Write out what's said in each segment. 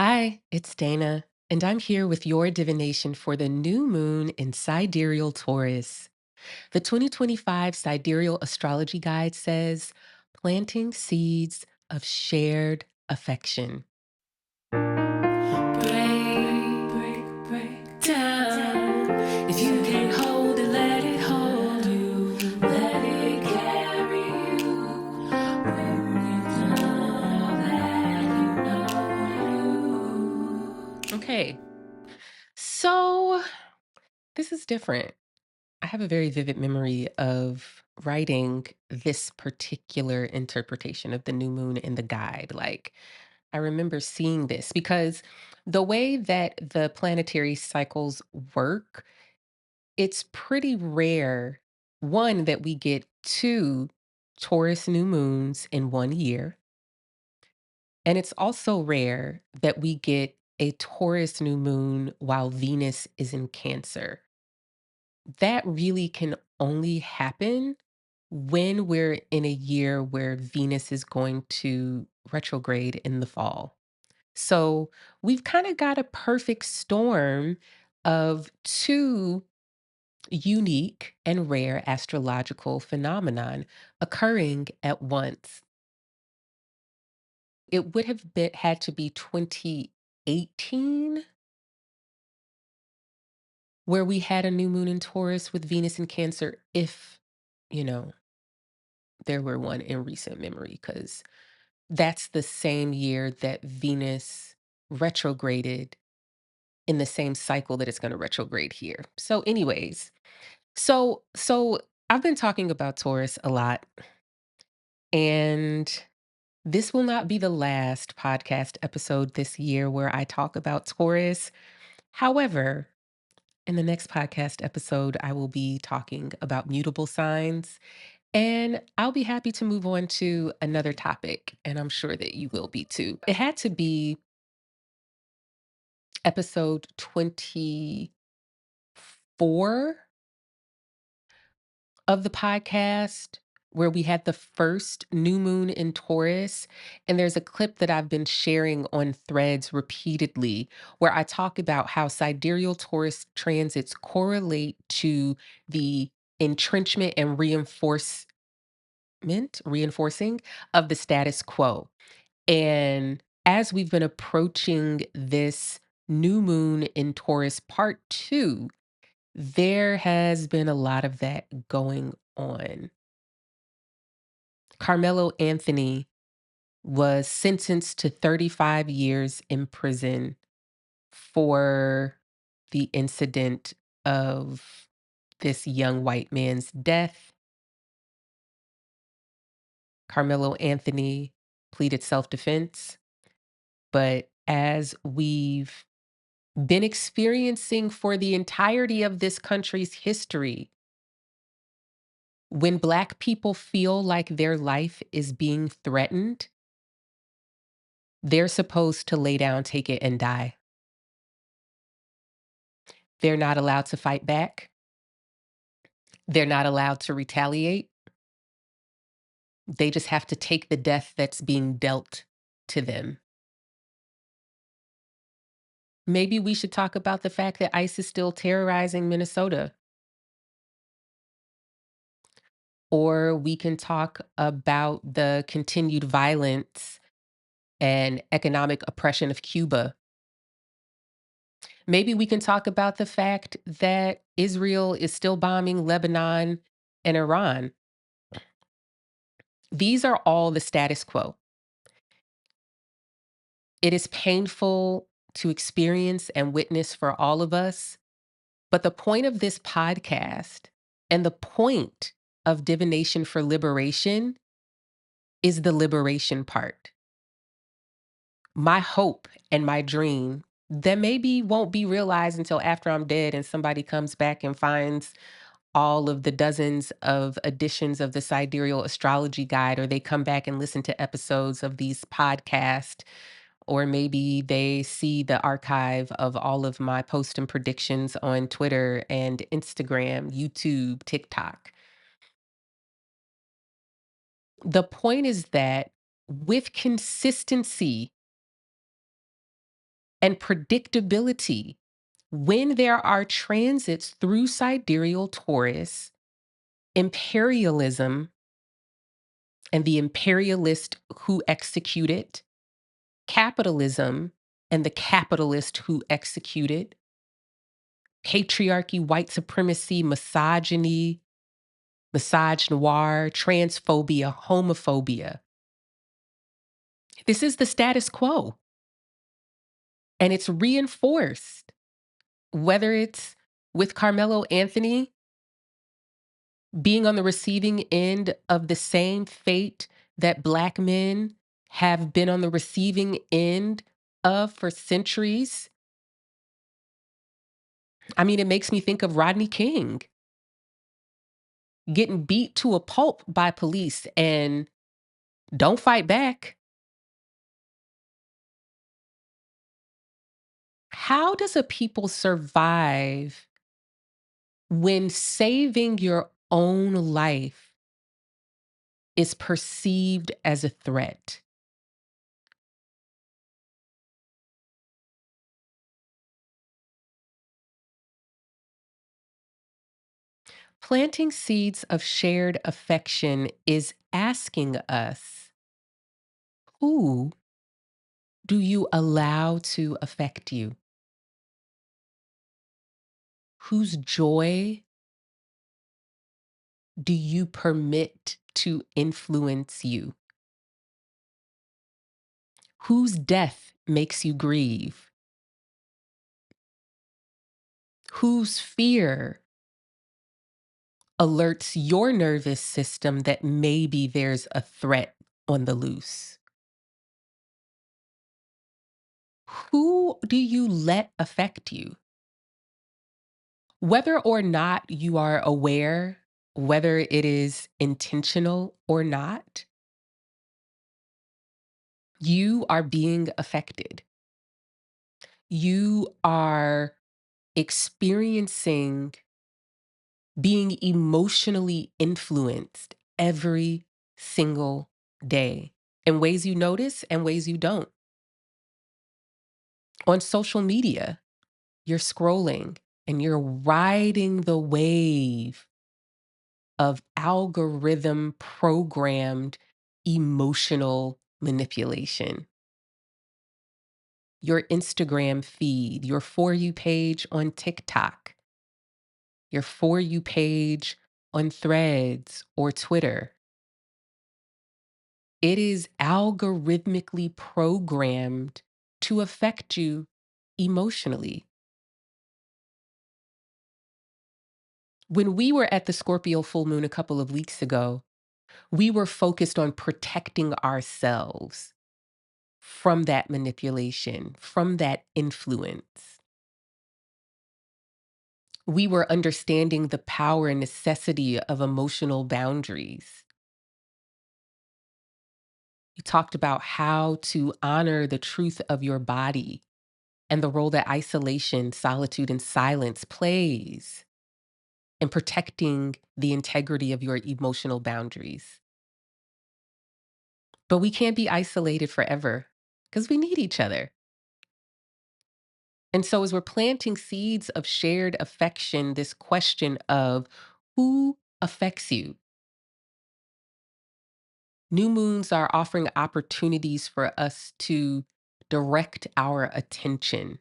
Hi, it's Dana, and I'm here with your divination for the new moon in Sidereal Taurus. The 2025 Sidereal Astrology Guide says, planting seeds of shared affection. Break down. If you can't hold it, let it hold you. Let it carry you. When you've done all that you know to do. Okay, so this is different. I have a very vivid memory of writing this particular interpretation of the new moon in the guide. Like, I remember seeing this because the way that the planetary cycles work, it's pretty rare, one, that we get two Taurus new moons in 1 year. And it's also rare that we get a Taurus new moon while Venus is in Cancer. That really can only happen when we're in a year where Venus is going to retrograde in the fall. So we've kind of got a perfect storm of two unique and rare astrological phenomenon occurring at once. It would have had to be 2018 where we had a new moon in Taurus with Venus in Cancer, if, you know, there were one in recent memory, because that's the same year that Venus retrograded in the same cycle that it's going to retrograde here. So anyways, so I've been talking about Taurus a lot, and this will not be the last podcast episode this year where I talk about Taurus. However, in the next podcast episode, I will be talking about mutable signs. And I'll be happy to move on to another topic, and I'm sure that you will be too. It had to be episode 24 of the podcast, where we had the first new moon in Taurus. And there's a clip that I've been sharing on threads repeatedly where I talk about how sidereal Taurus transits correlate to the entrenchment and reinforcing of the status quo. And as we've been approaching this new moon in Taurus part two, there has been a lot of that going on. Carmelo Anthony was sentenced to 35 years in prison for the incident of this young white man's death. Carmelo Anthony pleaded self defense. But as we've been experiencing for the entirety of this country's history, when Black people feel like their life is being threatened, they're supposed to lay down, take it, and die. They're not allowed to fight back. They're not allowed to retaliate. They just have to take the death that's being dealt to them. Maybe we should talk about the fact that ICE is still terrorizing Minnesota. Or we can talk about the continued violence and economic oppression of Cuba. Maybe we can talk about the fact that Israel is still bombing Lebanon and Iran. These are all the status quo. It is painful to experience and witness for all of us. But the point of this podcast and the point of Divination for Liberation is the liberation part. My hope and my dream that maybe won't be realized until after I'm dead and somebody comes back and finds all of the dozens of editions of the Sidereal Astrology Guide, or they come back and listen to episodes of these podcasts, or maybe they see the archive of all of my posts and predictions on Twitter and Instagram, YouTube, TikTok. The point is that with consistency and predictability. When there are transits through sidereal Taurus, imperialism and the imperialist who execute it, capitalism and the capitalist who execute it, patriarchy, white supremacy, misogyny, misogynoir, transphobia, homophobia. This is the status quo. And it's reinforced, whether it's with Carmelo Anthony being on the receiving end of the same fate that Black men have been on the receiving end of for centuries. I mean, it makes me think of Rodney King getting beat to a pulp by police and don't fight back. How does a people survive when saving your own life is perceived as a threat? Planting seeds of shared affection is asking us, who do you allow to affect you? Whose joy do you permit to influence you? Whose death makes you grieve? Whose fear alerts your nervous system that maybe there's a threat on the loose? Who do you let affect you? Whether or not you are aware, whether it is intentional or not, you are being affected. You are experiencing being emotionally influenced every single day in ways you notice and ways you don't. On social media, you're scrolling and you're riding the wave of algorithm programmed emotional manipulation. Your Instagram feed, your For You page on TikTok, your For You page on Threads or Twitter. It is algorithmically programmed to affect you emotionally. When we were at the Scorpio full moon a couple of weeks ago, we were focused on protecting ourselves from that manipulation, from that influence. We were understanding the power and necessity of emotional boundaries. We talked about how to honor the truth of your body and the role that isolation, solitude, and silence plays in protecting the integrity of your emotional boundaries. But we can't be isolated forever because we need each other. And so, as we're planting seeds of shared affection, this question of who affects you, new moons are offering opportunities for us to direct our attention.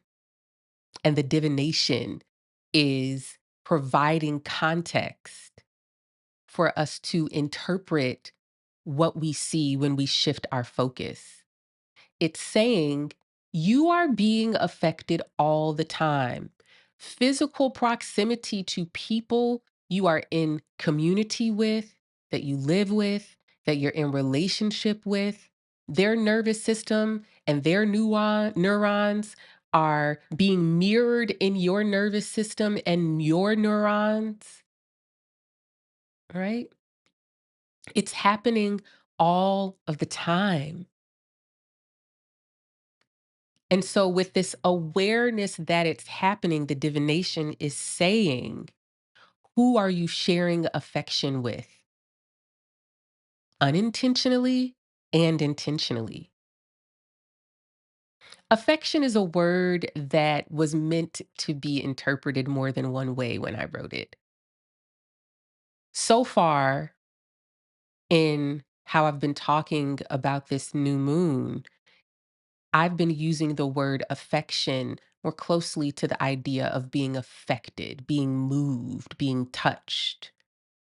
And the divination is providing context for us to interpret what we see when we shift our focus. It's saying you are being affected all the time. Physical proximity to people you are in community with, that you live with, that you're in relationship with, their nervous system and their neurons are being mirrored in your nervous system and your neurons, right? It's happening all of the time. And so, with this awareness that it's happening, the divination is saying, who are you sharing affection with? Unintentionally and intentionally. Affection is a word that was meant to be interpreted more than one way when I wrote it. So far, in how I've been talking about this new moon, I've been using the word affection more closely to the idea of being affected, being moved, being touched,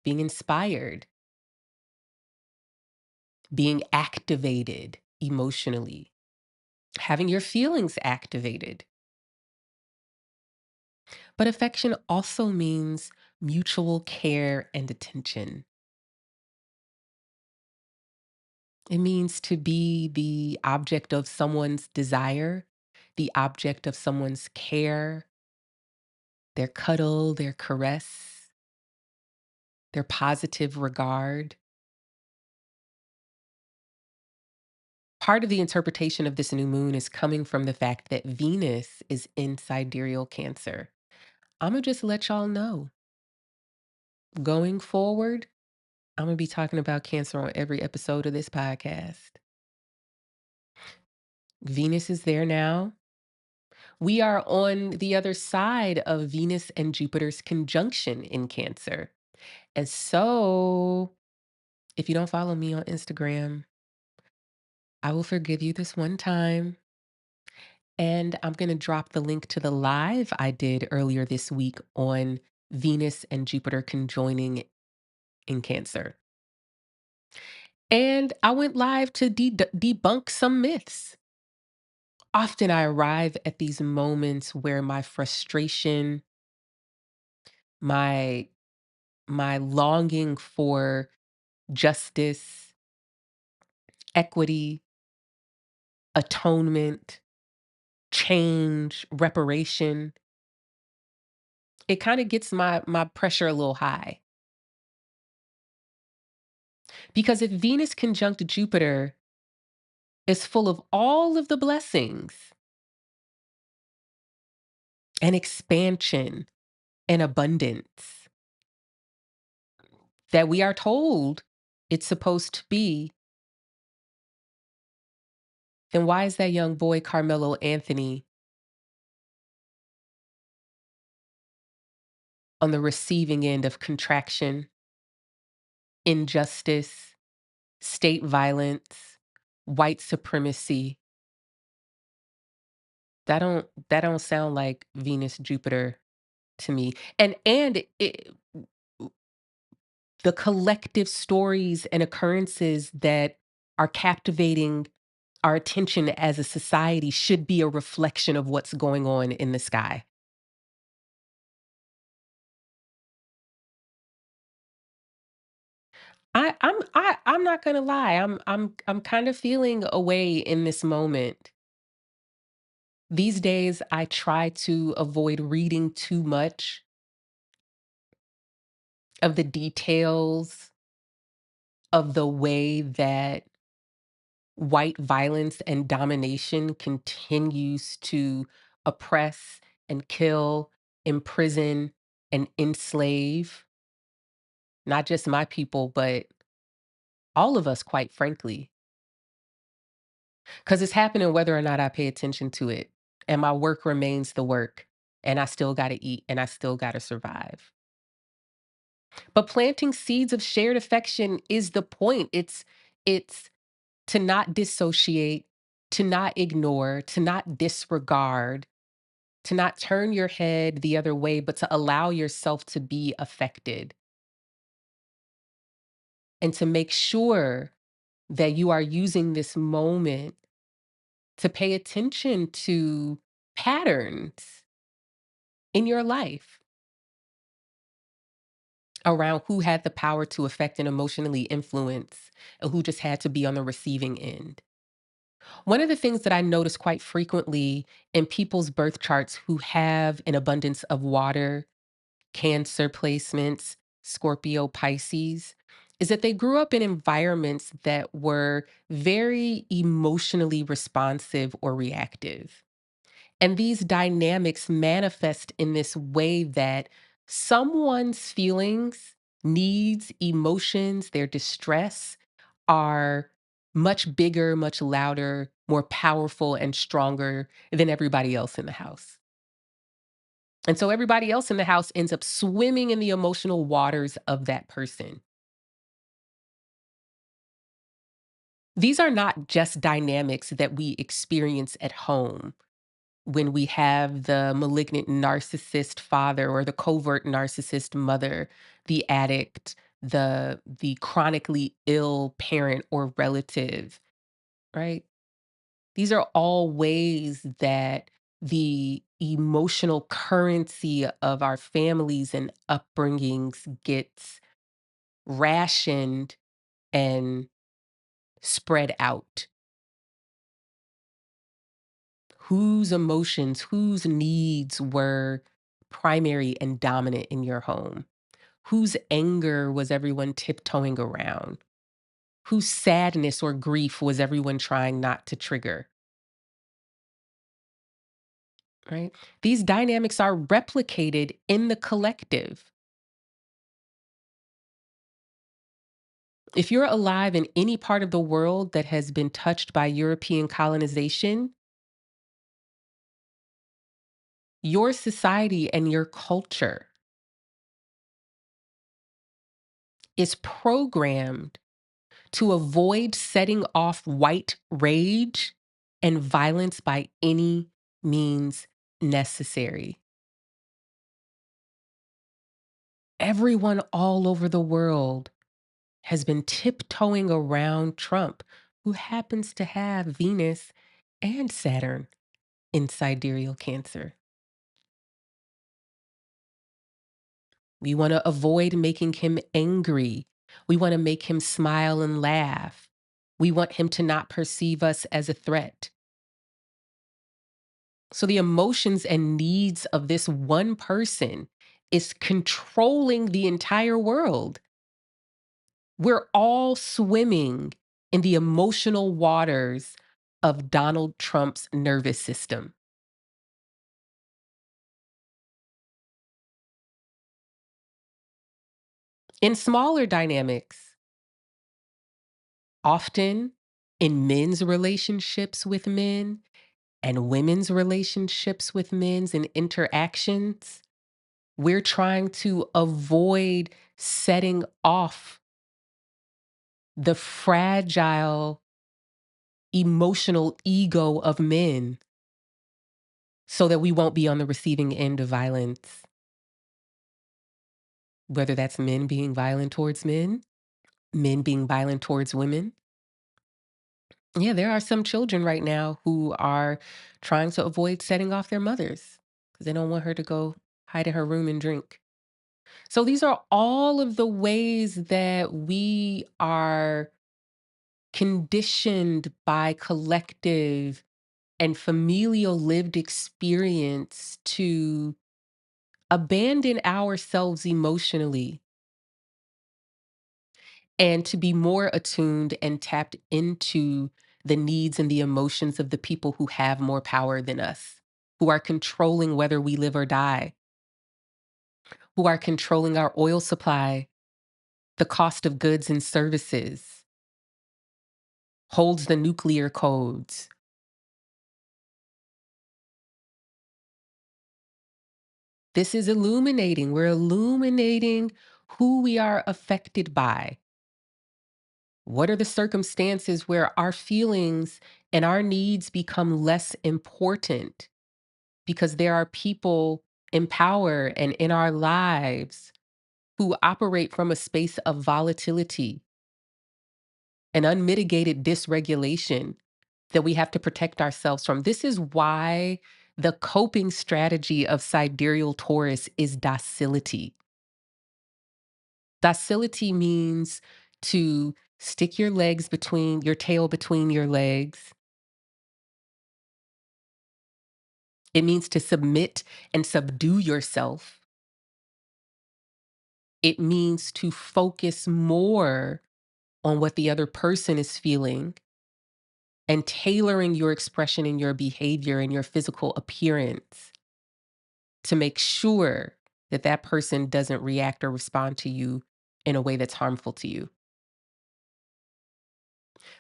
being inspired, being activated emotionally, having your feelings activated. But affection also means mutual care and attention. It means to be the object of someone's desire, the object of someone's care, their cuddle, their caress, their positive regard. Part of the interpretation of this new moon is coming from the fact that Venus is in sidereal Cancer. I'm going to just let y'all know going forward, I'm going to be talking about Cancer on every episode of this podcast. Venus is there now. We are on the other side of Venus and Jupiter's conjunction in Cancer. And so, if you don't follow me on Instagram, I will forgive you this one time. And I'm going to drop the link to the live I did earlier this week on Venus and Jupiter conjoining in Cancer. And I went live to debunk some myths. Often I arrive at these moments where my frustration, my my longing for justice, equity, atonement, change, reparation, it kind of gets my pressure a little high. Because if Venus conjunct Jupiter is full of all of the blessings and expansion and abundance that we are told it's supposed to be, then why is that young boy Carmelo Anthony on the receiving end of contraction, injustice, state violence, white supremacy? That don't sound like Venus Jupiter to me. And the collective stories and occurrences that are captivating our attention as a society should be a reflection of what's going on in the sky. I'm not gonna lie. I'm kind of feeling a way in this moment. These days I try to avoid reading too much of the details of the way that white violence and domination continues to oppress and kill, imprison, and enslave not just my people, but all of us, quite frankly. Because it's happening whether or not I pay attention to it. And my work remains the work. And I still got to eat and I still got to survive. But planting seeds of shared affection is the point. It's to not dissociate, to not ignore, to not disregard, to not turn your head the other way, but to allow yourself to be affected and to make sure that you are using this moment to pay attention to patterns in your life around who had the power to affect and emotionally influence and who just had to be on the receiving end. One of the things that I notice quite frequently in people's birth charts who have an abundance of water, Cancer placements, Scorpio, Pisces, is that they grew up in environments that were very emotionally responsive or reactive. And these dynamics manifest in this way that someone's feelings, needs, emotions, their distress are much bigger, much louder more powerful and stronger than everybody else in the house. And so everybody else in the house ends up swimming in the emotional waters of that person. These are not just dynamics that we experience at home when we have the malignant narcissist father or the covert narcissist mother, the addict, the chronically ill parent or relative, right? These are all ways that the emotional currency of our families and upbringings gets rationed and spread out. Whose emotions, whose needs were primary and dominant in your home? Whose anger was everyone tiptoeing around? Whose sadness or grief was everyone trying not to trigger? Right? These dynamics are replicated in the collective. If you're alive in any part of the world that has been touched by European colonization, your society and your culture is programmed to avoid setting off white rage and violence by any means necessary. Everyone all over the world has been tiptoeing around Trump, who happens to have Venus and Saturn in sidereal Cancer. We want to avoid making him angry. We want to make him smile and laugh. We want him to not perceive us as a threat. So the emotions and needs of this one person is controlling the entire world. We're all swimming in the emotional waters of Donald Trump's nervous system. In smaller dynamics, often in men's relationships with men and women's relationships with men's and interactions, we're trying to avoid setting off the fragile emotional ego of men so that we won't be on the receiving end of violence, whether that's men being violent towards men being violent towards women. Yeah, there are some children right now who are trying to avoid setting off their mothers because they don't want her to go hide in her room and drink. So these are all of the ways that we are conditioned by collective and familial lived experience to abandon ourselves emotionally and to be more attuned and tapped into the needs and the emotions of the people who have more power than us, who are controlling whether we live or die, who are controlling our oil supply, the cost of goods and services, holds the nuclear codes. This is illuminating. We're illuminating who we are affected by. What are the circumstances where our feelings and our needs become less important because there are people in power and in our lives who operate from a space of volatility and unmitigated dysregulation that we have to protect ourselves from? This is why the coping strategy of sidereal Taurus is docility. Docility means to stick your tail between your legs. It means to submit and subdue yourself. It means to focus more on what the other person is feeling and tailoring your expression and your behavior and your physical appearance to make sure that that person doesn't react or respond to you in a way that's harmful to you.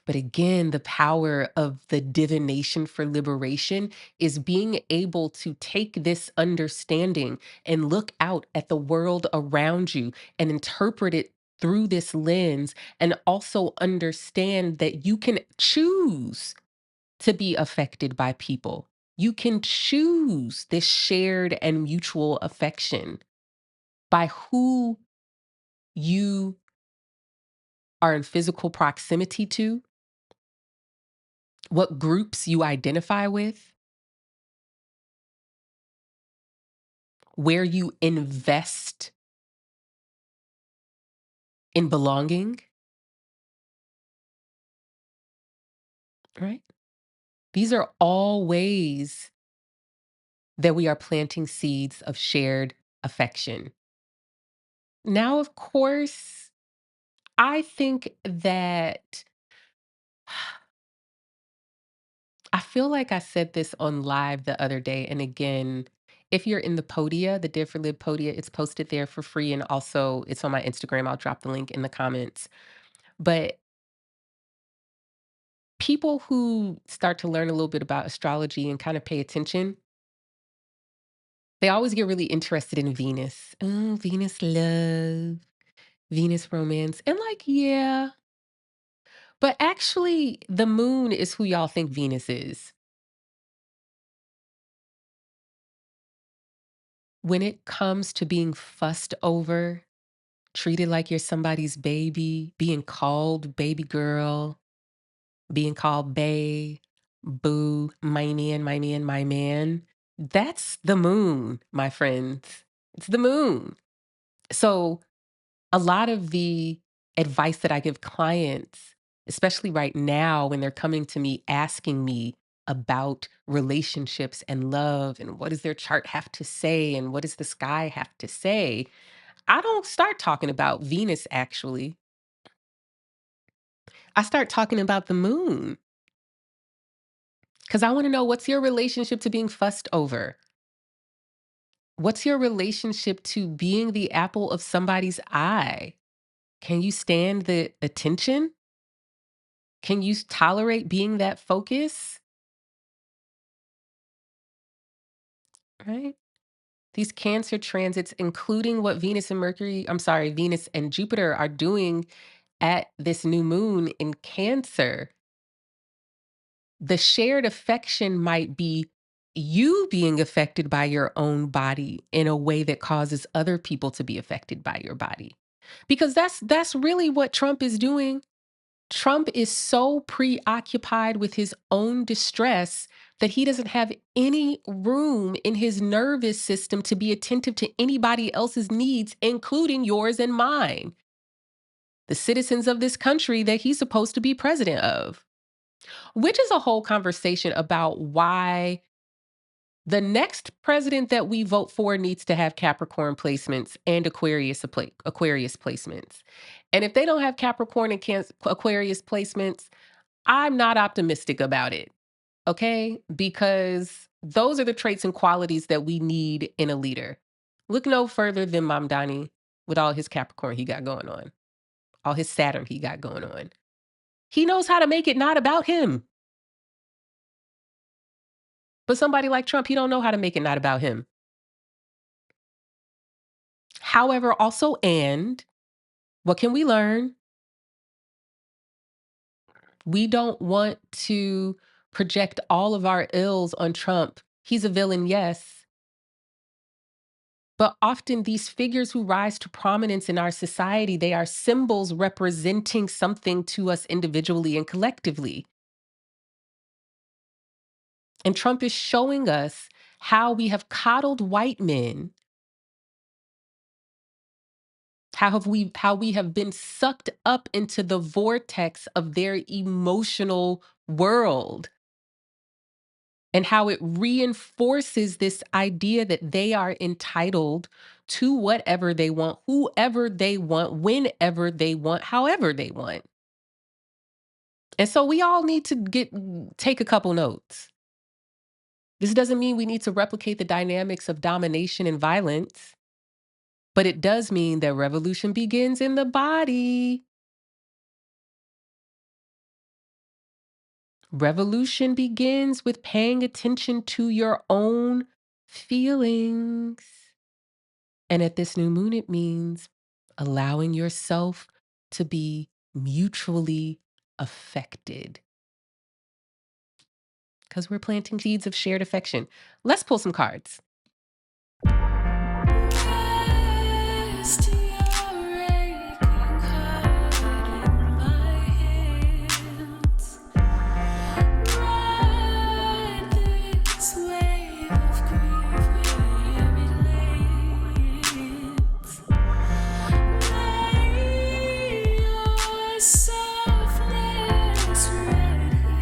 But again, the power of the divination for liberation is being able to take this understanding and look out at the world around you and interpret it through this lens, and also understand that you can choose to be affected by people. You can choose this shared and mutual affection by who you are in physical proximity to, what groups you identify with, where you invest in belonging, right? These are all ways that we are planting seeds of shared affection. Now, of course, I think that I feel like I said this on live the other day. And again, if you're in the Podia, the Div4Lib Podia, it's posted there for free. And also, it's on my Instagram. I'll drop the link in the comments. But people who start to learn a little bit about astrology and kind of pay attention, they always get really interested in Venus. Oh, Venus love, Venus romance. And like, yeah, but actually, the moon is who y'all think Venus is. When it comes to being fussed over, treated like you're somebody's baby, being called baby girl, being called bae, boo, my man, my man. That's the moon, my friends. It's the moon. So, a lot of the advice that I give clients, especially right now when they're coming to me asking me about relationships and love and what does their chart have to say and what does the sky have to say, I don't start talking about Venus actually. I start talking about the moon because I want to know, what's your relationship to being fussed over? What's your relationship to being the apple of somebody's eye? Can you stand the attention? Can you tolerate being that focus? Right? These Cancer transits, including what Venus and Jupiter are doing at this new moon in Cancer, the shared affection might be you being affected by your own body in a way that causes other people to be affected by your body. Because that's really what Trump is doing. Trump is so preoccupied with his own distress that he doesn't have any room in his nervous system to be attentive to anybody else's needs, including yours and mine, the citizens of this country that he's supposed to be president of. Which is a whole conversation about why the next president that we vote for needs to have Capricorn placements and Aquarius placements. And if they don't have Capricorn and Aquarius placements, I'm not optimistic about it. Okay? Because those are the traits and qualities that we need in a leader. Look no further than Mamdani with all his Capricorn he got going on, all his Saturn he got going on. He knows how to make it not about him. But somebody like Trump, he don't know how to make it not about him. However, also, and what can we learn? We don't want to project all of our ills on Trump. He's a villain, yes. But often these figures who rise to prominence in our society, they are symbols representing something to us individually and collectively. And Trump is showing us how we have coddled white men, how we have been sucked up into the vortex of their emotional world, and how it reinforces this idea that they are entitled to whatever they want, whoever they want, whenever they want, however they want. And so we all need to take a couple notes. This doesn't mean we need to replicate the dynamics of domination and violence, but it does mean that revolution begins in the body. Revolution begins with paying attention to your own feelings. And at this new moon, it means allowing yourself to be mutually affected because we're planting seeds of shared affection. Let's pull some cards. Rest your aching heart in my hands. Ride this wave of grief where it lands. Lay your softness right here.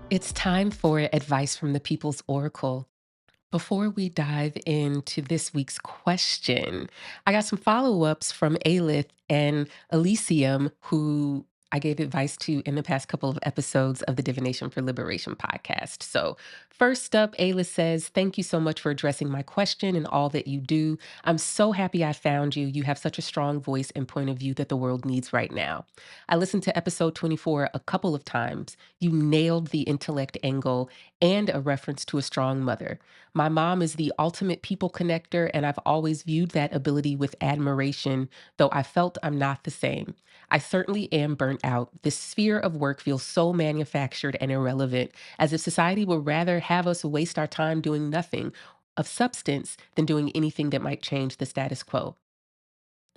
It's time for advice from the People's Oracle. Before we dive into this week's question, I got some follow ups from Alith and Elysium, who I gave advice to in the past couple of episodes of the Divination for Liberation podcast. So, first up, Alith says, "Thank you so much for addressing my question and all that you do. I'm so happy I found you. You have such a strong voice and point of view that the world needs right now. I listened to episode 24 a couple of times. You nailed the intellect angle and a reference to a strong mother. My mom is the ultimate people connector, and I've always viewed that ability with admiration, though I felt I'm not the same. I certainly am burnt out. This sphere of work feels so manufactured and irrelevant, as if society would rather have us waste our time doing nothing of substance than doing anything that might change the status quo.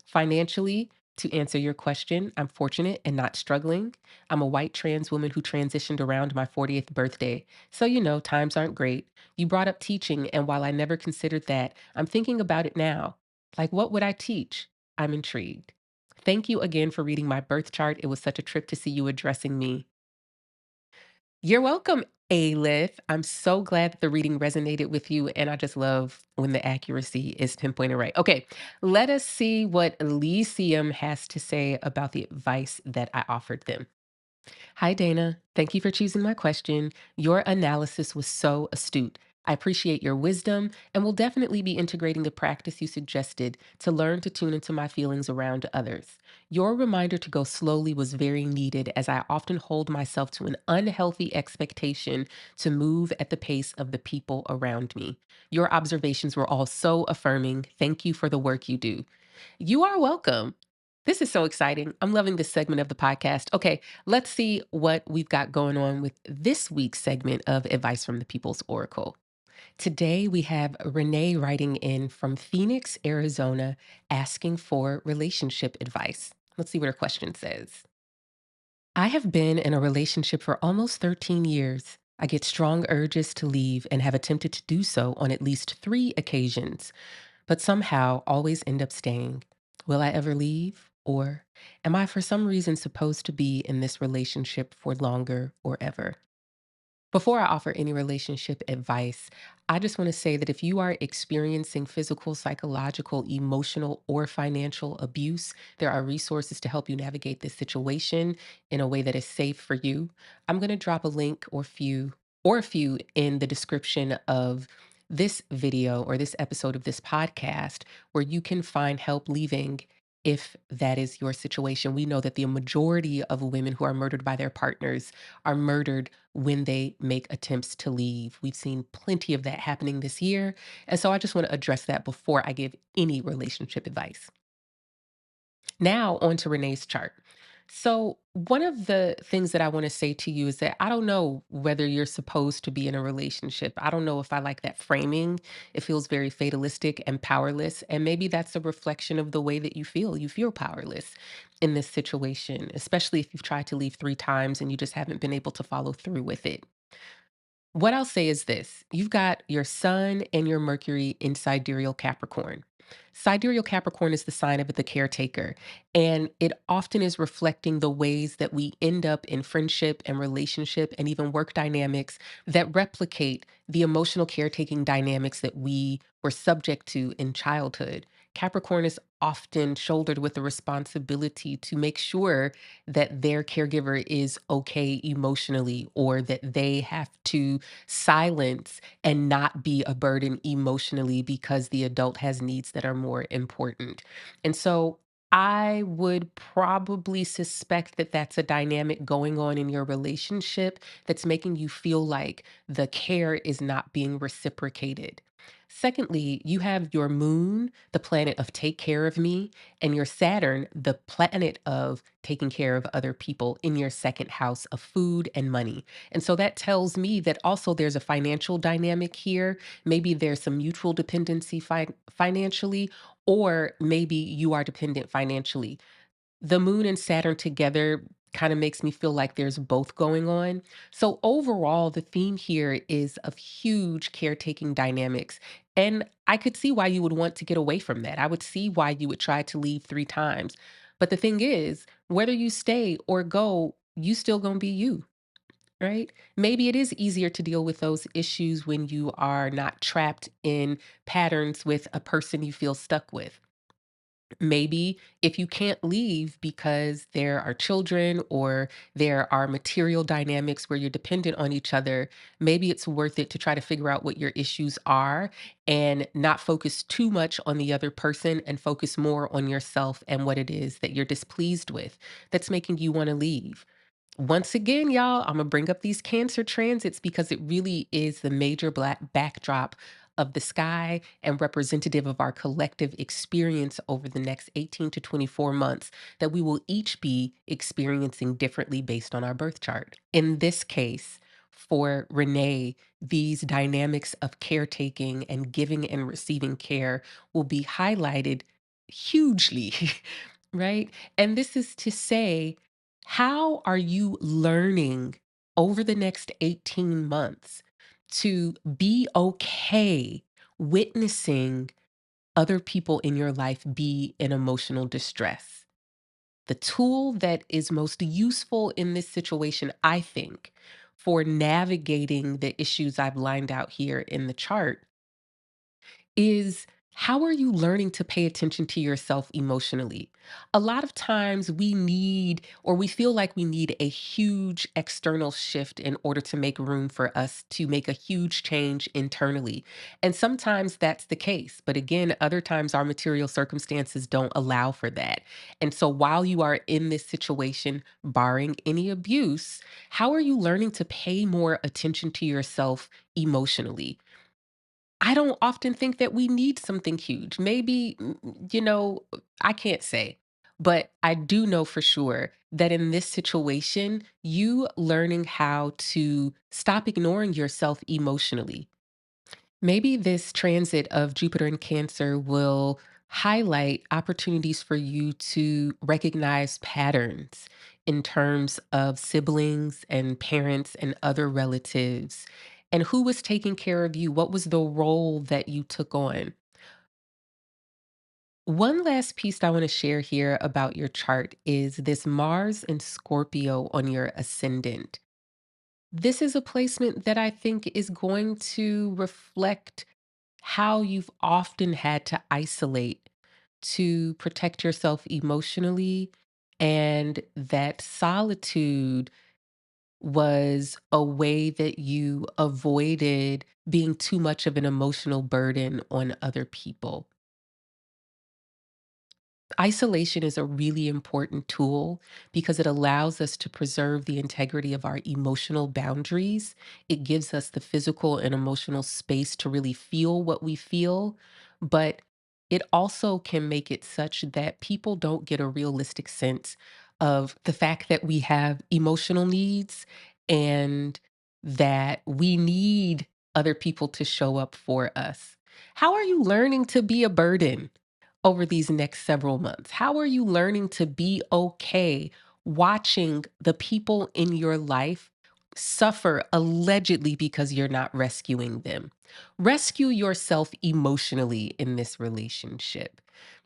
Financially, to answer your question, I'm fortunate and not struggling. I'm a white trans woman who transitioned around my 40th birthday. So, times aren't great. You brought up teaching, and while I never considered that, I'm thinking about it now. Like, what would I teach? I'm intrigued. Thank you again for reading my birth chart. It was such a trip to see you addressing me. You're welcome, Alith. I'm so glad that the reading resonated with you, and I just love when the accuracy is pinpointed right. Okay, let us see what Elysium has to say about the advice that I offered them. Hi, Dana. Thank you for choosing my question. Your analysis was so astute. I appreciate your wisdom and will definitely be integrating the practice you suggested to learn to tune into my feelings around others. Your reminder to go slowly was very needed as I often hold myself to an unhealthy expectation to move at the pace of the people around me. Your observations were all so affirming. Thank you for the work you do. You are welcome. This is so exciting. I'm loving this segment of the podcast. Okay, let's see what we've got going on with this week's segment of Advice from the People's Oracle. Today we have Renee writing in from Phoenix, Arizona, asking for relationship advice. Let's see what her question says. I have been in a relationship for almost 13 years. I get strong urges to leave and have attempted to do so on at least 3 occasions, but somehow always end up staying. Will I ever leave? Or am I for some reason supposed to be in this relationship for longer or ever? Before I offer any relationship advice, I just want to say that if you are experiencing physical, psychological, emotional, or financial abuse, there are resources to help you navigate this situation in a way that is safe for you. I'm going to drop a link or a few in the description of this video or this episode of this podcast where you can find help leaving if that is your situation. We know that the majority of women who are murdered by their partners are murdered when they make attempts to leave. We've seen plenty of that happening this year. And so I just want to address that before I give any relationship advice. Now, on to Renee's chart. So, one of the things that I want to say to you is that I don't know whether you're supposed to be in a relationship. I don't know if I like that framing. It feels very fatalistic and powerless. And maybe that's a reflection of the way that you feel. You feel powerless in this situation, especially if you've tried to leave 3 times and you just haven't been able to follow through with it. What I'll say is this: you've got your sun and your Mercury in sidereal Capricorn. Sidereal Capricorn is the sign of the caretaker, and it often is reflecting the ways that we end up in friendship and relationship and even work dynamics that replicate the emotional caretaking dynamics that we were subject to in childhood. Capricorn is often shouldered with the responsibility to make sure that their caregiver is okay emotionally, or that they have to silence and not be a burden emotionally because the adult has needs that are more important. And so I would probably suspect that that's a dynamic going on in your relationship that's making you feel like the care is not being reciprocated. Secondly, you have your moon, the planet of take care of me, and your Saturn, the planet of taking care of other people, in your second house of food and money. And so that tells me that also there's a financial dynamic here. Maybe there's some mutual dependency financially, or maybe you are dependent financially. The moon and Saturn together kind of makes me feel like there's both going on. So overall, the theme here is of huge caretaking dynamics. And I could see why you would want to get away from that. I would see why you would try to leave 3 times. But the thing is, whether you stay or go, you still gonna be you, right? Maybe it is easier to deal with those issues when you are not trapped in patterns with a person you feel stuck with. Maybe if you can't leave because there are children or there are material dynamics where you're dependent on each other, maybe it's worth it to try to figure out what your issues are and not focus too much on the other person and focus more on yourself and what it is that you're displeased with that's making you want to leave. Once again, y'all, I'm gonna bring up these Cancer transits because it really is the major black backdrop of the sky and representative of our collective experience over the next 18 to 24 months that we will each be experiencing differently based on our birth chart. In this case, for Renee, these dynamics of caretaking and giving and receiving care will be highlighted hugely, right? And this is to say, how are you learning over the next 18 months to be okay witnessing other people in your life be in emotional distress? The tool that is most useful in this situation, I think, for navigating the issues I've lined out here in the chart is, how are you learning to pay attention to yourself emotionally? A lot of times we need, or we feel like we need, a huge external shift in order to make room for us to make a huge change internally. And sometimes that's the case. But again, other times our material circumstances don't allow for that. And so while you are in this situation, barring any abuse, how are you learning to pay more attention to yourself emotionally? I don't often think that we need something huge. Maybe, I can't say. But I do know for sure that in this situation, you learning how to stop ignoring yourself emotionally. Maybe this transit of Jupiter in Cancer will highlight opportunities for you to recognize patterns in terms of siblings and parents and other relatives. And who was taking care of you? What was the role that you took on? One last piece I want to share here about your chart is this Mars and Scorpio on your ascendant. This is a placement that I think is going to reflect how you've often had to isolate to protect yourself emotionally, and that solitude was a way that you avoided being too much of an emotional burden on other people. Isolation is a really important tool because it allows us to preserve the integrity of our emotional boundaries. It gives us the physical and emotional space to really feel what we feel, but it also can make it such that people don't get a realistic sense of the fact that we have emotional needs and that we need other people to show up for us. How are you learning to be a burden over these next several months? How are you learning to be okay watching the people in your life suffer allegedly because you're not rescuing them. Rescue yourself emotionally in this relationship.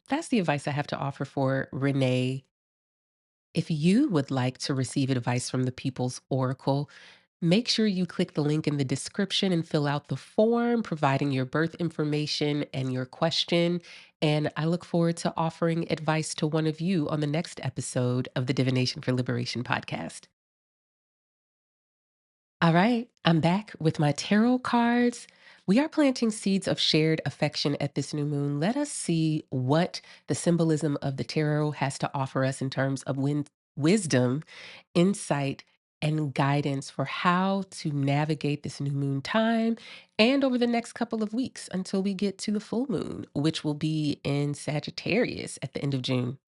That's the advice I have to offer for Renee. If you would like to receive advice from the People's Oracle, make sure you click the link in the description and fill out the form, providing your birth information and your question. And I look forward to offering advice to one of you on the next episode of the Divination for Liberation podcast. All right, I'm back with my tarot cards. We are planting seeds of shared affection at this new moon. Let us see what the symbolism of the tarot has to offer us in terms of wisdom, insight, and guidance for how to navigate this new moon time and over the next couple of weeks until we get to the full moon, which will be in Sagittarius at the end of June.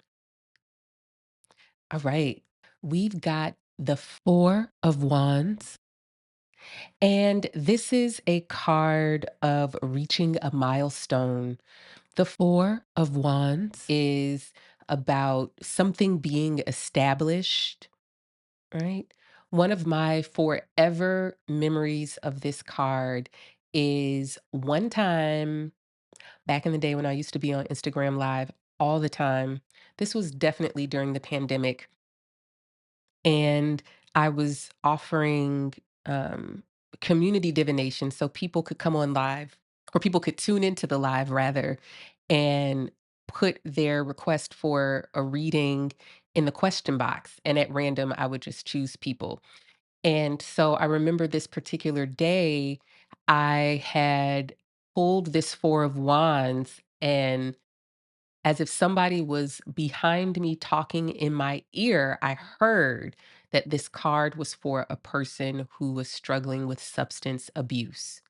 All right, we've got the Four of Wands. And this is a card of reaching a milestone. The Four of Wands is about something being established, right? One of my forever memories of this card is one time back in the day when I used to be on Instagram Live all the time. This was definitely during the pandemic. And I was offering community divination so people could come on live, or people could tune into the live rather, and put their request for a reading in the question box. And at random, I would just choose people. And so I remember this particular day, I had pulled this Four of Wands, and as if somebody was behind me talking in my ear, I heard that this card was for a person who was struggling with substance abuse.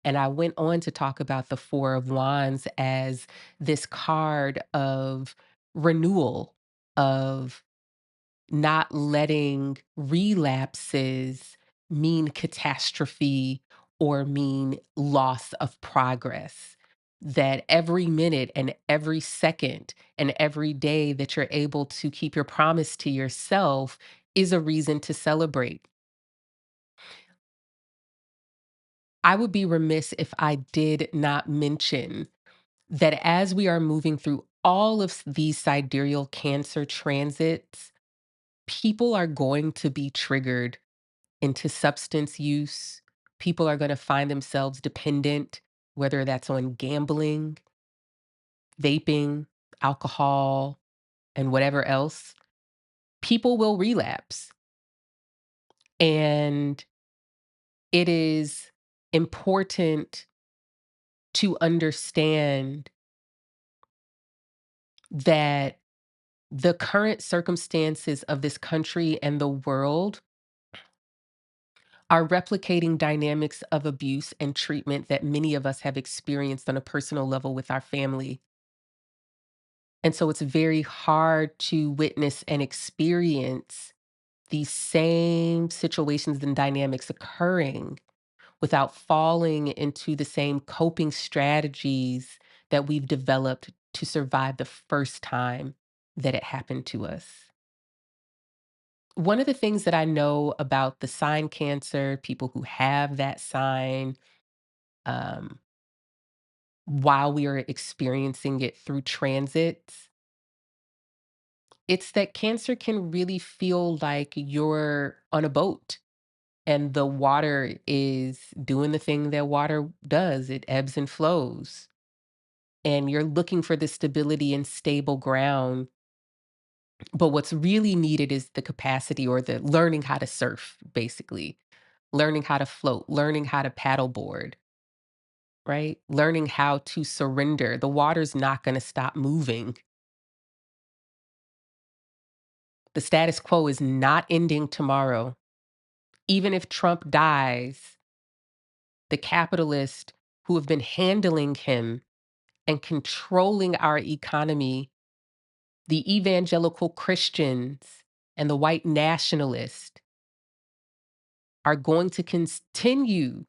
And I went on to talk about the Four of Wands as this card of renewal, of not letting relapses mean catastrophe or mean loss of progress. That every minute and every second and every day that you're able to keep your promise to yourself is a reason to celebrate. I would be remiss if I did not mention that as we are moving through all of these sidereal Cancer transits, people are going to be triggered into substance use. People are going to find themselves dependent, whether that's on gambling, vaping, alcohol, and whatever else. People will relapse. And it is important to understand that the current circumstances of this country and the world are replicating dynamics of abuse and treatment that many of us have experienced on a personal level with our family. And so it's very hard to witness and experience these same situations and dynamics occurring without falling into the same coping strategies that we've developed to survive the first time that it happened to us. One of the things that I know about the sign Cancer, people who have that sign, um, while we are experiencing it through transits, it's that Cancer can really feel like you're on a boat and the water is doing the thing that water does. It ebbs and flows. And you're looking for the stability and stable ground. But what's really needed is the capacity or the learning how to surf, basically, learning how to float, learning how to paddleboard, right? Learning how to surrender. The water's not going to stop moving. The status quo is not ending tomorrow. Even if Trump dies, the capitalists who have been handling him and controlling our economy, the evangelical Christians and the white nationalists are going to continue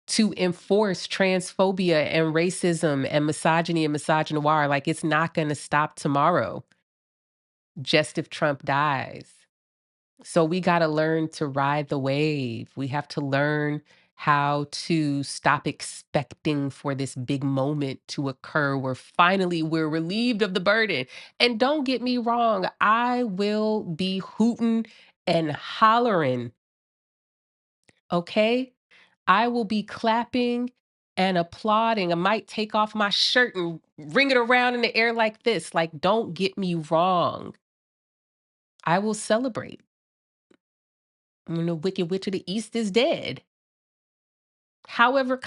to enforce transphobia and racism and misogyny and misogynoir. Like it's not going to stop tomorrow, just if Trump dies. So we got to learn to ride the wave. We have to learn how to stop expecting for this big moment to occur where finally we're relieved of the burden. And don't get me wrong, I will be hooting and hollering, okay? I will be clapping and applauding. I might take off my shirt and ring it around in the air like this. Like, don't get me wrong. I will celebrate. When the Wicked Witch of the East is dead. However,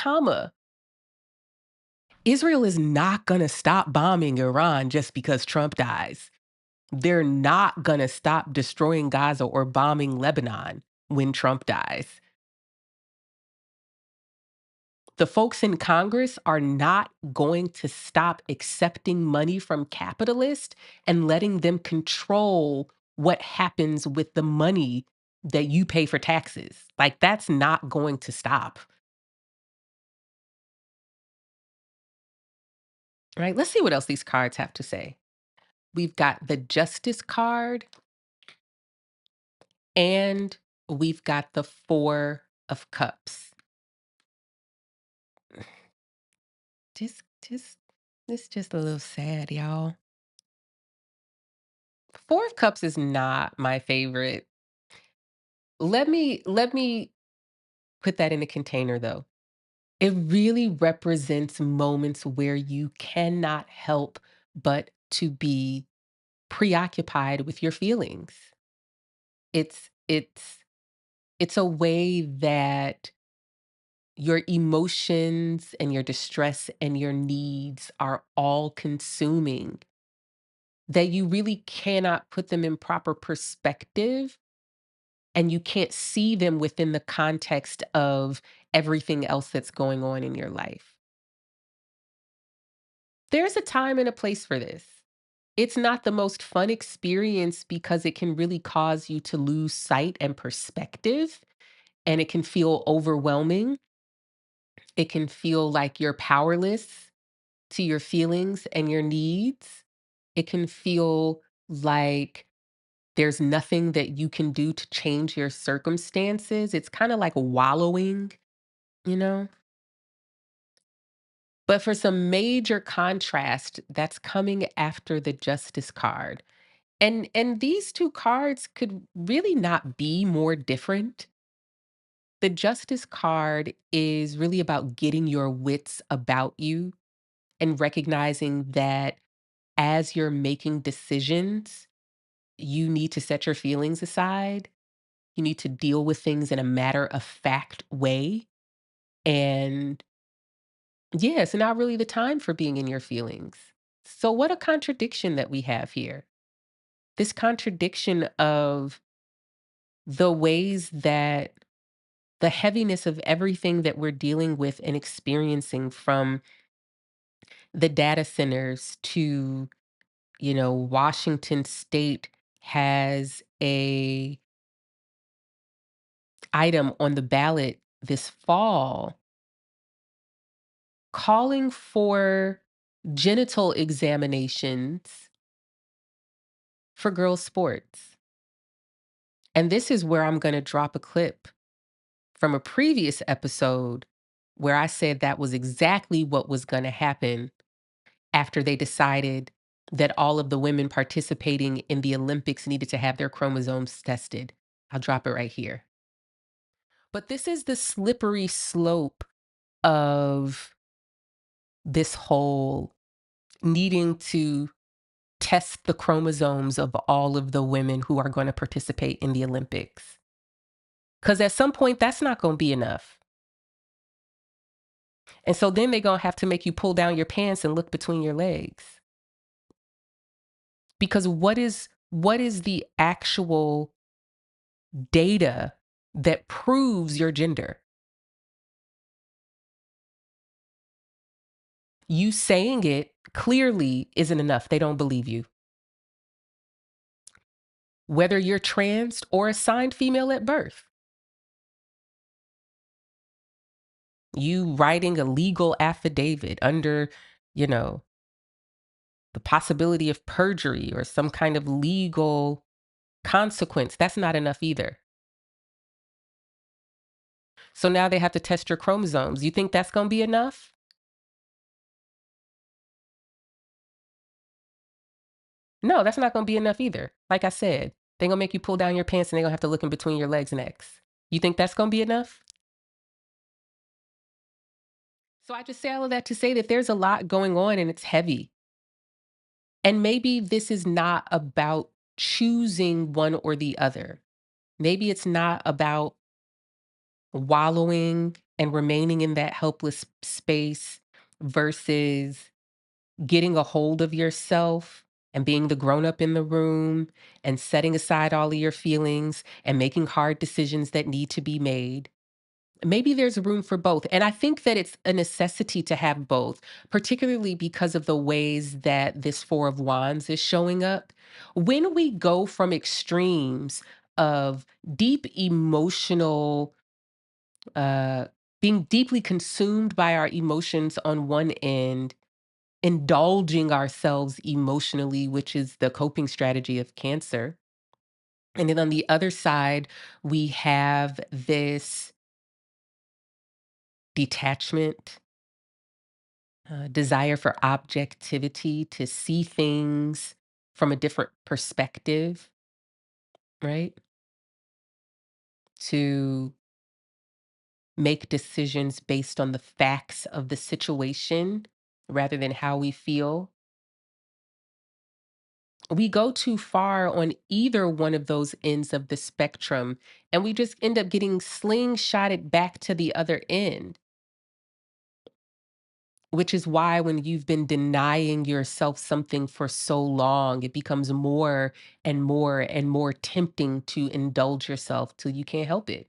Israel is not going to stop bombing Iran just because Trump dies. They're not going to stop destroying Gaza or bombing Lebanon when Trump dies. The folks in Congress are not going to stop accepting money from capitalists and letting them control what happens with the money that you pay for taxes. Like, that's not going to stop. Right? Let's see what else these cards have to say. We've got the Justice card and we've got the Four of Cups. Just it's just a little sad, y'all. Four of Cups is not my favorite. Let me put that in a container though. It really represents moments where you cannot help but to be preoccupied with your feelings. It's a way that your emotions and your distress and your needs are all consuming, that you really cannot put them in proper perspective and you can't see them within the context of everything else that's going on in your life. There's a time and a place for this. It's not the most fun experience because it can really cause you to lose sight and perspective, and it can feel overwhelming. It can feel like you're powerless to your feelings and your needs. It can feel like there's nothing that you can do to change your circumstances. It's kind of like wallowing, you know? But for some major contrast, that's coming after the Justice card. And these two cards could really not be more different. The Justice card is really about getting your wits about you and recognizing that as you're making decisions, you need to set your feelings aside. You need to deal with things in a matter of fact way. And yeah, it's not really the time for being in your feelings. So, what a contradiction that we have here. This contradiction of the ways that the heaviness of everything that we're dealing with and experiencing, from the data centers to, Washington State has a item on the ballot this fall calling for genital examinations for girls' sports. And this is where I'm going to drop a clip from a previous episode where I said that was exactly what was going to happen after they decided that all of the women participating in the Olympics needed to have their chromosomes tested. I'll drop it right here. But this is the slippery slope of this whole needing to test the chromosomes of all of the women who are going to participate in the Olympics. Because at some point, that's not going to be enough. And so then they're going to have to make you pull down your pants and look between your legs. Because what is the actual data that proves your gender? You saying it clearly isn't enough. They don't believe you. Whether you're trans or assigned female at birth, you writing a legal affidavit under, you know, the possibility of perjury or some kind of legal Consequence, that's not enough either. So now they have to test your chromosomes. You think that's going to be enough? No, that's not going to be enough either. Like I said, they're going to make you pull down your pants and they're going to have to look in between your legs next. You think that's going to be enough? So I just say all of that to say that there's a lot going on and it's heavy. And maybe this is not about choosing one or the other. Maybe it's not about wallowing and remaining in that helpless space versus getting a hold of yourself and being the grown up in the room and setting aside all of your feelings and making hard decisions that need to be made. Maybe there's room for both. And I think that it's a necessity to have both, particularly because of the ways that this Four of Wands is showing up. When we go from extremes of deep emotional, uh, being deeply consumed by our emotions on one end, indulging ourselves emotionally, which is the coping strategy of Cancer. And then on the other side, we have this detachment, desire for objectivity, to see things from a different perspective, right? To make decisions based on the facts of the situation rather than how we feel. We go too far on either one of those ends of the spectrum, and we just end up getting slingshotted back to the other end, which is why when you've been denying yourself something for so long, it becomes more and more and more tempting to indulge yourself till you can't help it.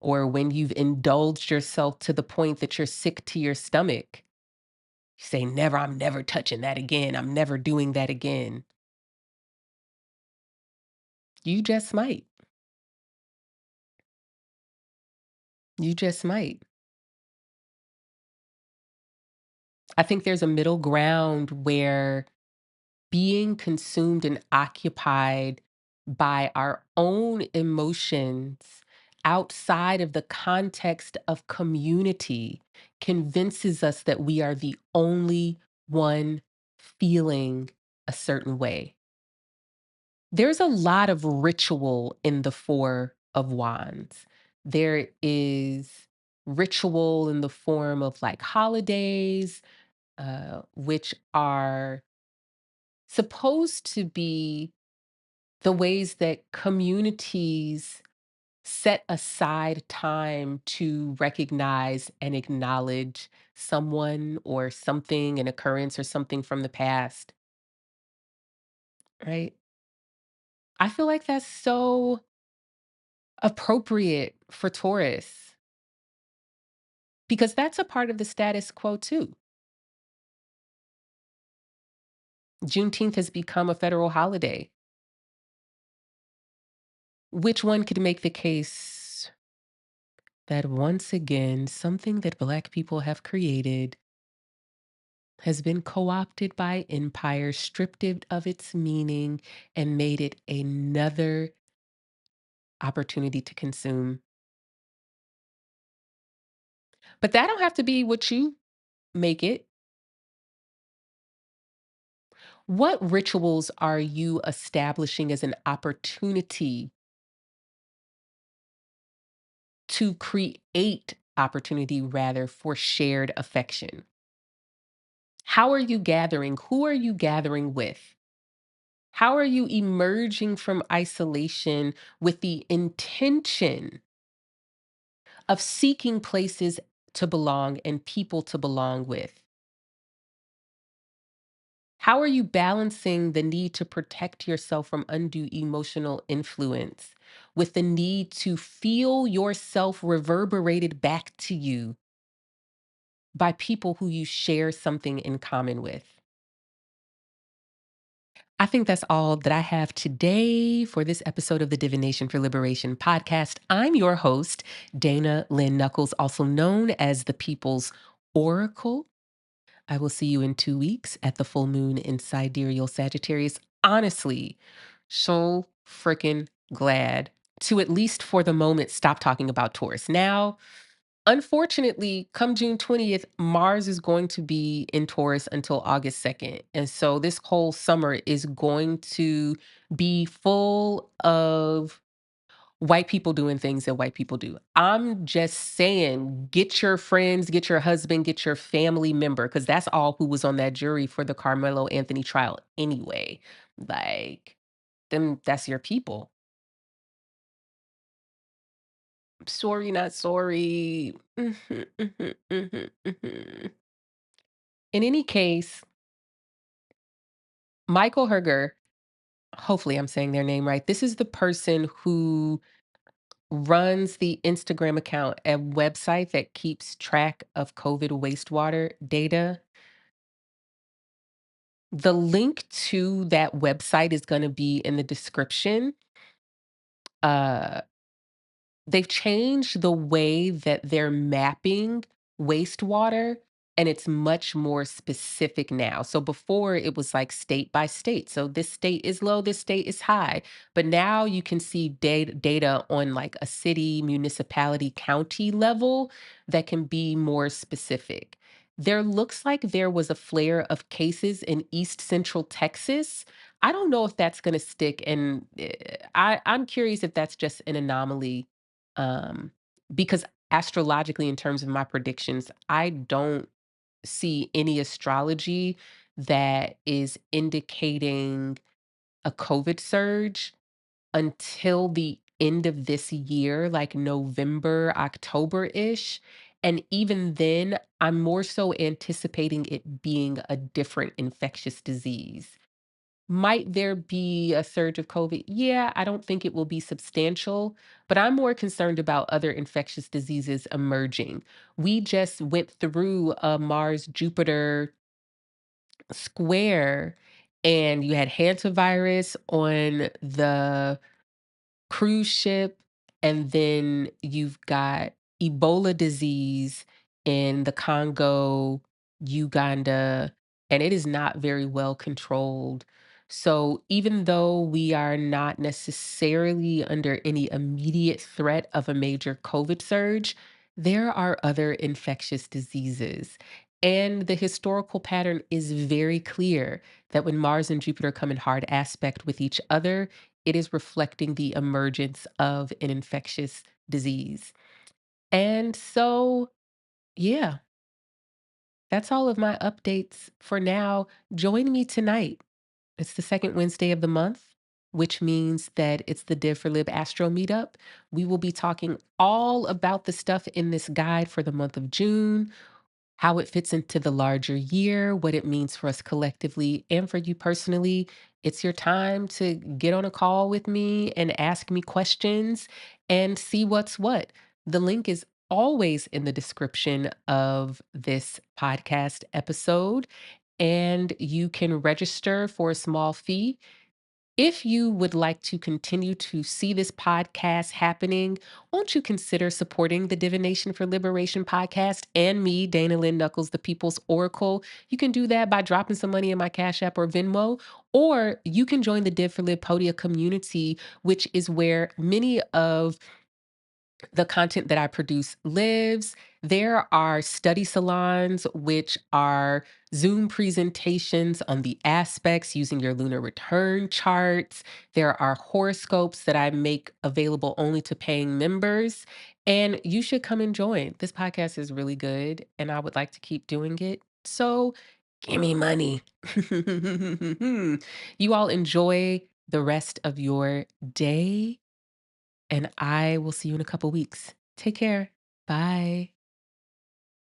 Or when you've indulged yourself to the point that you're sick to your stomach, you say, never, I'm never touching that again. I'm never doing that again. You just might. You just might. I think there's a middle ground where being consumed and occupied by our own emotions outside of the context of community convinces us that we are the only one feeling a certain way. There's a lot of ritual in the Four of Wands. There is ritual in the form of like holidays, which are supposed to be the ways that communities set aside time to recognize and acknowledge someone or something, an occurrence or something from the past, right? I feel like that's so appropriate for Taurus because that's a part of the status quo too. Juneteenth has become a federal holiday, which one could make the case that once again, something that Black people have created has been co opted by empire, stripped it of its meaning, and made it another opportunity to consume. But that don't have to be what you make it. What rituals are you establishing as an opportunity to create opportunity rather for shared affection? How are you gathering? Who are you gathering with? How are you emerging from isolation with the intention of seeking places to belong and people to belong with? How are you balancing the need to protect yourself from undue emotional influence with the need to feel yourself reverberated back to you by people who you share something in common with? I think that's all that I have today for this episode of the Divination for Liberation podcast. I'm your host, Dana Lynn Knuckles, also known as the People's Oracle. I will see you in 2 weeks at the full moon in Sidereal Sagittarius. Honestly, so freaking glad to, at least for the moment, stop talking about Taurus. Now, unfortunately, come June 20th, Mars is going to be in Taurus until August 2nd. And so this whole summer is going to be full of white people doing things that white people do. I'm just saying, get your friends, get your husband, get your family member, because that's all who was on that jury for the Carmelo Anthony trial anyway. Like, them, that's your people. Sorry, not sorry. Mhm, mhm, mhm, mhm. In any case, Michael Herger, hopefully I'm saying their name right. This is the person who runs the Instagram account, a website that keeps track of COVID wastewater data. The link to that website is going to be in the description. Uh, They've changed the way that they're mapping wastewater, and it's much more specific now. So before it was like state by state. So this state is low, this state is high. But now you can see data on like a city, municipality, county level that can be more specific. There looks like there was a flare of cases in East Central Texas. I don't know if that's going to stick. And I'm curious if that's just an anomaly, um, because astrologically, in terms of my predictions, I don't see any astrology that is indicating a COVID surge until the end of this year, like November, October-ish. And even then, I'm more so anticipating it being a different infectious disease. Might there be a surge of COVID? Yeah, I don't think it will be substantial, but I'm more concerned about other infectious diseases emerging. We just went through a Mars Jupiter square, and you had hantavirus on the cruise ship, and then you've got Ebola disease in the Congo, Uganda, and it is not very well controlled. So even though we are not necessarily under any immediate threat of a major COVID surge, there are other infectious diseases. And the historical pattern is very clear that when Mars and Jupiter come in hard aspect with each other, it is reflecting the emergence of an infectious disease. And so, yeah, that's all of my updates for now. Join me tonight. It's the second Wednesday of the month, which means that it's the Div4Lib Astro Meetup. We will be talking all about the stuff in this guide for the month of June, how it fits into the larger year, what it means for us collectively and for you personally. It's your time to get on a call with me and ask me questions and see what's what. The link is always in the description of this podcast episode, and you can register for a small fee. If you would like to continue to see this podcast happening, won't you consider supporting the Divination for Liberation podcast and me, Dana Lynn Knuckles, the People's Oracle? You can do that by dropping some money in my Cash App or Venmo, or you can join the Div4Lib Podia community, which is where many of the content that I produce lives. There are study salons, which are Zoom presentations on the aspects using your lunar return charts. There are horoscopes that I make available only to paying members. And you should come and join. This podcast is really good, and I would like to keep doing it. So give me money. You all enjoy the rest of your day, and I will see you in a couple weeks. Take care. Bye.